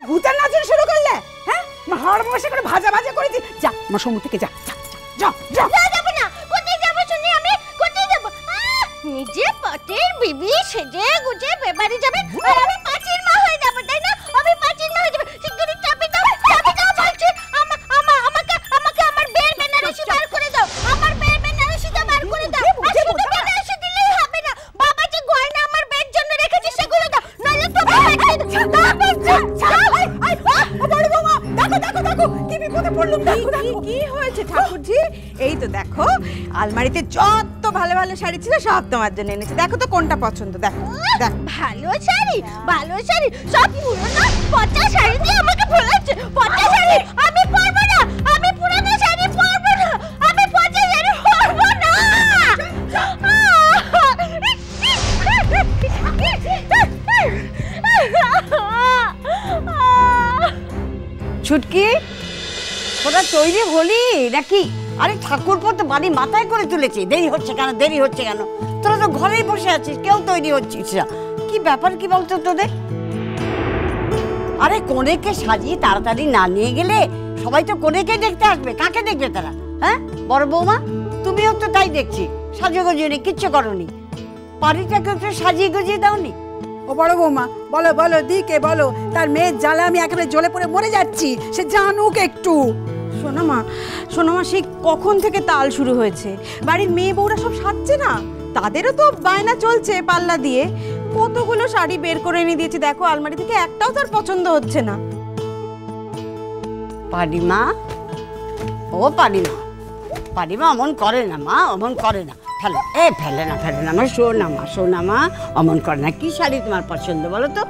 ভূতের নাচন শুরু করলে? হ্যাঁ, হাড় বসে করে ভাজা ভাজা করেছি। যা আমার সম্মুখ থেকে যা যা যা। যাবো না। কোথায় যাবো শুনি আমি? কোথায় যাবো? নিজে পটের বিবি সেজে গুজে বেবাড়ি যাবে আর আমি পাঁচির মা হয়ে যাবো, তাই না? আমি পাঁচির মা হয়ে যাবো। শিগগিরই চাবি দাও বলছি। আমাকে আমার বের বেনারসি বার করে দাও। আমার বের বেনারসিটা বার করে দাও। শুধু বেনারসি দিলেই হবে না, বাবা যে গয়না আমার বের জন্য রেখেছে সেগুলো দাও, নইলে তো কি হয়েছে ঠাকুরজি? এই তো দেখো আলমারিতে যত ভালো ভালো শাড়ি ছিল সব তোমার জন্য এনেছি। দেখো তো কোনটা পছন্দ। দেখো ভালো শাড়ি সব পুরনো পচা শাড়ি দিয়ে আমাকে ভোলাচ্ছে। পচা শাড়ি আমি পরবো না, আমি পুরনো শাড়ি পরবো না, আমি পচা শাড়ি পরবো না। ছুটকি, তোরা তৈরি হলি নাকি? আরে ঠাকুরপো তো বাড়ি মাথায় করে তুলেছি। দেরি হচ্ছে কেন? তোরা তো ঘরেই বসে আছিস, কেউ তৈরি হচ্ছিস না। কি ব্যাপার কি বলতো তোদের? আরে কনেকে সাজিয়ে তাড়াতাড়ি না নিয়ে গেলে সবাই তো কনেকে দেখতে আসবে। কাকে দেখবে তারা? হ্যাঁ বড় বৌমা, তুমিও তো তাই দেখছি, সাজে গজিয়ে কিচ্ছু করনি। বাড়িটাকে একটু সাজিয়ে গুজিয়ে দাওনি? ও বড় বৌমা, বলো বলো দিকে বলো, তার মেয়ের জ্বালা আমি একেবারে জ্বলে পড়ে মরে যাচ্ছি, সে জানুক একটু। শোনো মা, সেই কখন থেকে তাল শুরু হয়েছে। বাড়ির মেয়ে বউরা সব সাজছে না, তাদেরও তো বায়না চলছে পাল্লা দিয়ে। কতগুলো শাড়ি বের করে এনে দিয়েছি, দেখো আলমারি থেকে একটাও তার পছন্দ হচ্ছে না। পারিমা, ও পারিমা অমন করে না মা, অমন করে না। ফেলে না মা, শোনা মা, অমন করে না। কি শাড়ি তোমার পছন্দ বলো তো,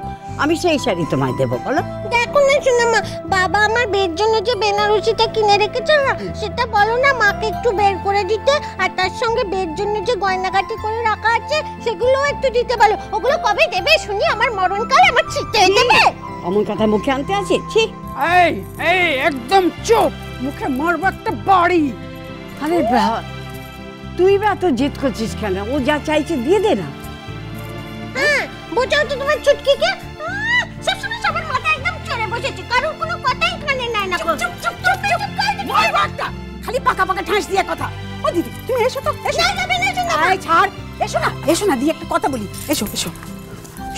আমি সেই শাড়ি তোমায় দেবো। বলো। দেখো না শোনা মা, বাবা আমার বের জন্য যে বেনারসিটা কিনে রেখেছে না, সেটা বলো না মাকে একটু বের করে দিতে। আর তার সঙ্গে বের জন্য যে গয়নাগাটি করে রাখা আছে সেগুলো একটু দিতে বলো। ওগুলো কবে দেবে শুনি? আমার মরণকাল আমার ছিটে দেবে। অমন কথা মুখে আনতে আছে? ঠিক। এই একদম চুপ, মুখে মারবো একটা বাড়ি। আরে তুই বা তো জিদ করছিস কেন? ও যা চাইছে দিয়ে দে না। হ্যাঁ, বোঝাও তো তোমার ছুটকিকে। সবসময় সবার মাথা একদম চড়ে বসেছে, কারোর কোনো কথাই কানে নেয় না। চুপ মারবো একটা, খালি পাকা ঠাঁস দিয়ে কথা। ও দিদি তুমি এসো তো, এসো। ছাড়, এসো না দিয়ে একটা কথা বলি। এসো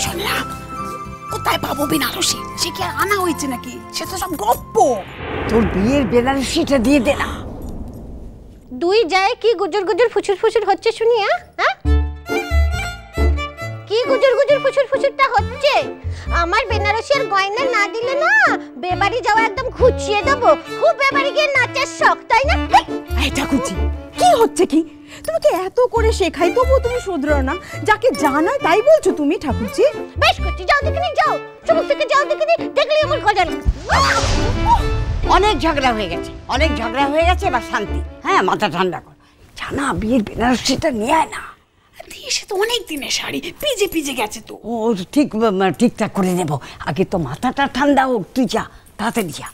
শুনলাম কোথায় পাবো বেনারসি, সে কি আনা হয়েছে নাকি? সে তো সব গপ্প। তোর বিয়ের বেনারসিটা দিয়ে দে না। দুই যায় কি গুজর ফুচুর হচ্ছে শুনি? হ্যাঁ, কি গুজর ফুচুরটা হচ্ছে? আমার বেনারসি আর গয়না না দিলে না বেবাড়ি যাওয়া একদম ঘুচিয়ে দেবো। খুব বেবাড়ি গিয়ে নাচের শখ, তাই না? এই ঠাকুরজি, কি হচ্ছে কি? তোমাকে এত করে শেখাই তবু তুমি শুধরো না। যাকে জানাই তাই বলছো তুমি ঠাকুরজি। বেশ করছি, যাও দেখিনি, যাও চুপ থেকে যাও দেখিনি, দেখলেই আমার গজাল। অনেক ঝগড়া হয়ে গেছে, এবার শান্তি। হ্যাঁ, মাথা ঠান্ডা কর। জানা বিয়ের বেনারসিটা নিয়ে আয় না। এসে তো অনেক দিনের শাড়ি পিজে গেছে তো। ও ঠিকঠাক করে নেবো। আগে তো মাথাটা ঠান্ডা হোক। তুই যা, তাড়াতাড়ি যা।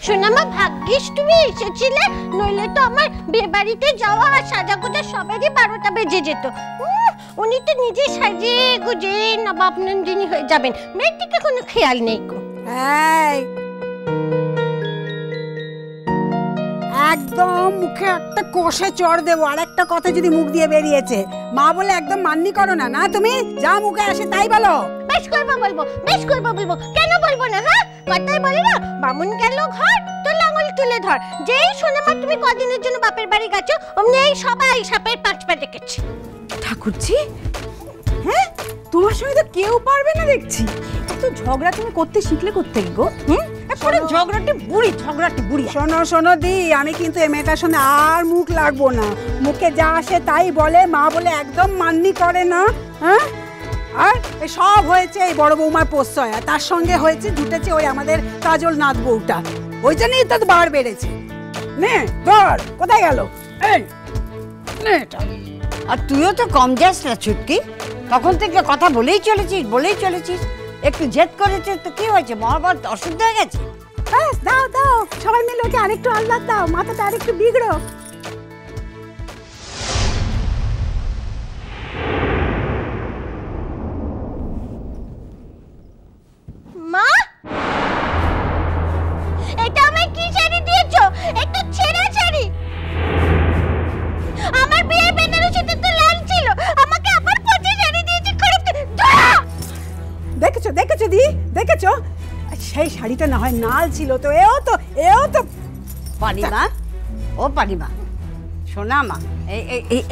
সোনামা ভাগ্যিস তুমি এসেছিলে, নইলে তো আমার বিয়ে বাড়িতে যাওয়া আর সাজাগোজা সবেরই 12টা বেজে যেত। উনি তো নিজে সাজিয়ে গুজে নবাব নন্দিনী হয়ে যাবেন, মেয়ের দিকে কোনো খেয়াল নেই গো। একদম মুখে একটা কষে চড় দেবো। আর একটা কথা যদি মুখ দিয়ে বেরিয়েছে, মা বলে একদম মাননি করো না। না, তুমি যা মুখে আসে তাই বলো। বেশ করবো বলবো, কেন বলবো না? হ্যাঁ, কথাই বলে না, বামুন গেল ঘর তো লাঙল তুলে ধর। যেই শোনামা তুমি কদিনের জন্য বাপের বাড়ি গেছো, অমনি এই সবাই সাপের 5 পা দেখেছে। ঠাকুরজি, হ্যাঁ তোমার সঙ্গে তো কেউ পারবে না দেখছি। এত ঝগড়া তুমি করতে শিখলে কোত্থেকে গো? ঝগড়াটি বুড়ি। শোনো দি, আমি কিন্তু এই মেয়েটার সঙ্গে আর মুখ লাগবো না। মুখে যা আসে তাই বলে, মা বলে একদম মাননি করে না। হ্যাঁ, আর সব হয়েছে এই বড় বৌমার প্রশ্রয়, আর তার সঙ্গে হয়েছে জুটেছে ওই আমাদের কাজল নাথ বউটা। ওই জন্যই তো বার বেড়েছে। নে ধর, কোথায় গেল? এই নে এটা। আর তুইও তো কম যাস না ছুটকি, তখন থেকে কথা বলেই চলেছিস। একটু জেদ করেছিস তো কি হয়েছে? মহাভারত অশুদ্ধ হয়ে গেছে? দাও সবাই মিলে ওকে আরেকটু আহ্লাদ দাও, মাথাটা আরেকটু বিগড়ো। দেখেছো দেখেছো দি দেখেছো? সেই শাড়িটা না হয় নাল ছিল তো, এও তো পারিমা, ও পারিমা, শোনা মা,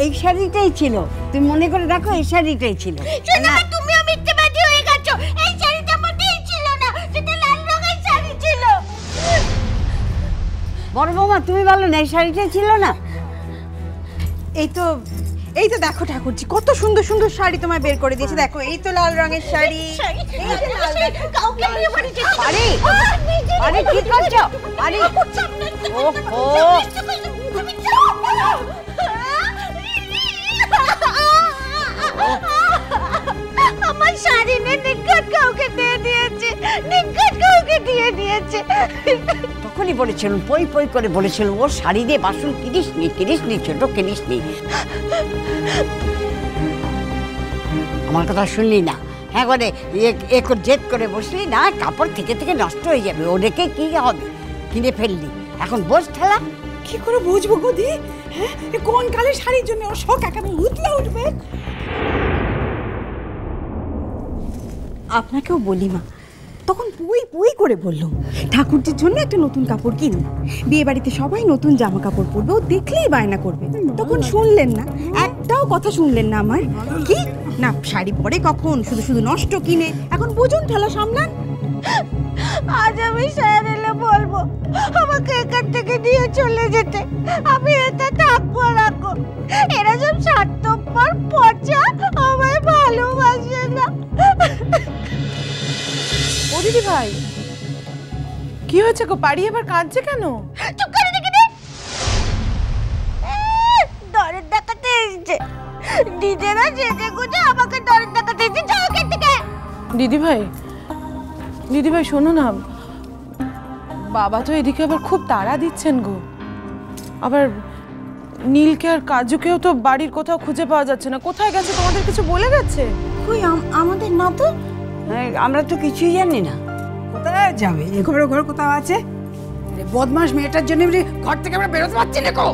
এই শাড়িটাই ছিল। তুমি মনে করে দেখো, এই শাড়িটাই ছিল। না, তুমিও মিথ্যেবাদী হয়ে গেছো। এই শাড়িটা মোটেই ছিল না, সেটা লাল রঙের শাড়ি ছিল। বড় বৌমা, তুমি বলো না এই শাড়িটাই ছিল না? এই তো দেখো ঠাকুরজি, কত সুন্দর সুন্দর শাড়ি তোমায় বের করে দিয়েছে। দেখো, এই তো লাল রঙের শাড়ি। কাউকে বিয়ে বাড়ি যেতে পারি, পারি, কি করছো? পারি, ওহো, আমার শাড়ি নিয়ে নিকট কাউকে দিয়ে দিয়েছে, নিকট কাউকে দিয়ে দিয়েছে। তখনই বলেছিল, পই পই করে বলেছিল, ও শাড়ি দিয়ে বাসন কিনিস নি ছোট, কিনিস নি। আমার কথা শুনলি না? হ্যাঁ করে জেদ করে বসলি না, কাপড় থেকে থেকে নষ্ট হয়ে যাবে, ও রেখে কি হবে? কিনে ফেললি, এখন বস ঠেলা। কি করে বুঝবো গো দি? হ্যাঁ, কোন কালে শাড়ির জন্য ওর শখ একেবারে উতলে উঠবে। আপনাকেও বলি মা, তখন পুই পুই করে বললাম ঠাকুরজির জন্য একটা নতুন কাপড় কিনুন, বিয়ে বাড়িতে সবাই নতুন জামা কাপড় পরবে, ও দেখলেই বায়না করবে। তখন শুনলেন না, একটাও কথা শুনলেন না আমার। কি না, শাড়ি পরে কখন, শুধু শুধু নষ্ট কিনে। এখন বুঝুন, ঠেলা সামলান। আজ আমি স্যার এলে বলবো আমাকে এখান থেকে নিয়ে চলে যেতে। আমি এতে থাকবো না গো। এরা সব স্বার্থপর পচা, আমায় ভালোবাসে না। ও দিদি ভাই, কি হয়েছে গো? পারি এবার কাঁদছে কেন? চুপ করে দেখে দে। দরের দেখাতে এসছে, নিজেরা যেতে গুজে আমাকে দরের দেখাতে এসছে। যাও এখান থেকে। দিদি ভাই শোনো না, বাবা তো এদিকে আবার খুব তাড়া দিচ্ছেন গো। আবার নীলকে আর কাজুকেও তো বাড়ির কোথাও খুঁজে পাওয়া যাচ্ছে না। কোথায় গেছে, তোমাদের কিছু বলে গেছে? কই আমাদের না তো। আমরা তো কিছুই জানি না। কোথায় যাবে? এ ঘরে ঘর কোথাও আছে? বদমাস মেয়েটার জন্য ঘর থেকে আমরা বেরোতে পারছি না গো।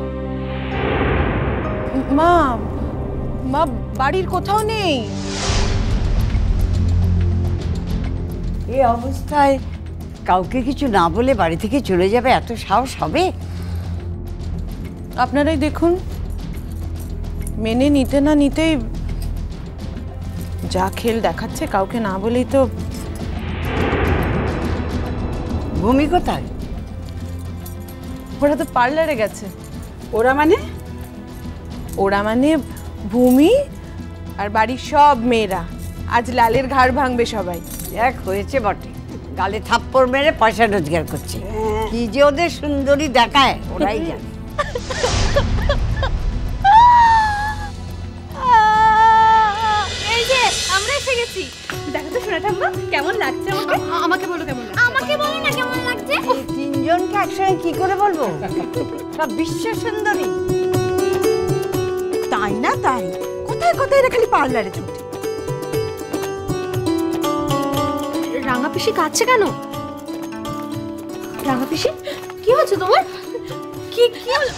মা, বাড়ির কোথাও নেই। এই অবস্থায় কাউকে কিছু না বলে বাড়ি থেকে চলে যাবে, এত সাহস হবে? আপনারাই দেখুন, মেনে নিতে না নিতেই যা খেল দেখাচ্ছে, কাউকে না বলেই তো। ভূমি কোথায়? ওরা তো পার্লারে গেছে। ওরা মানে? ওরা মানে ভূমি আর বাড়ির সব মেয়েরা। আজ লালের ঘাড় ভাঙবে সবাই। এক হয়েছে বটে, গালে থাপ্পড় মেরে পয়সা রোজগার করছে। কি যে ওদের সুন্দরী দেখায়, ওরাই জানে। এই যে আমরা এসে গেছি। দেখো তো সোনা ঠাম্মা, কেমন লাগছে আমাকে? আমাকে বলো কেমন লাগছে। আমাকে বলো না কেমন লাগছে। এই তিনজনকে একসঙ্গে কি করে বলবো? সব বিশ্ব সুন্দরী। তাই না তাই, কোথায় কোথায় এরা খালি পার্লারে ছুটে। রাঙা পিসি কাঁদছে কেন? রাঙা পিসি, কি হচ্ছে তোমার? কি হলো?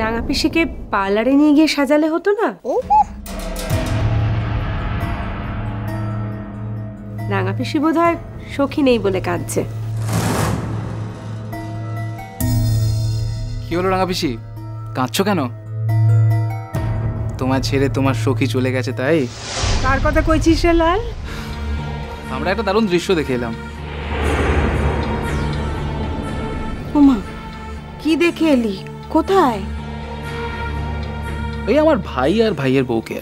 রাঙা পিসিকে পার্লারে নিয়ে গিয়ে সাজালে হতো না? রাঙা পিসি বোধহয় সখী নেই বলে কাঁদছে। কি হলো রাঙা পিসি, কাঁদছো কেন? তোমার ছেড়ে তোমার সখী চলে গেছে তাই? কার কথা কইছিস রে লাল? আমরা একটা দারুণ দৃশ্য দেখে এলাম। ওমা, কি দেখে এলি? কোথায়? এই আমার ভাই আর ভাইয়ের বউকে।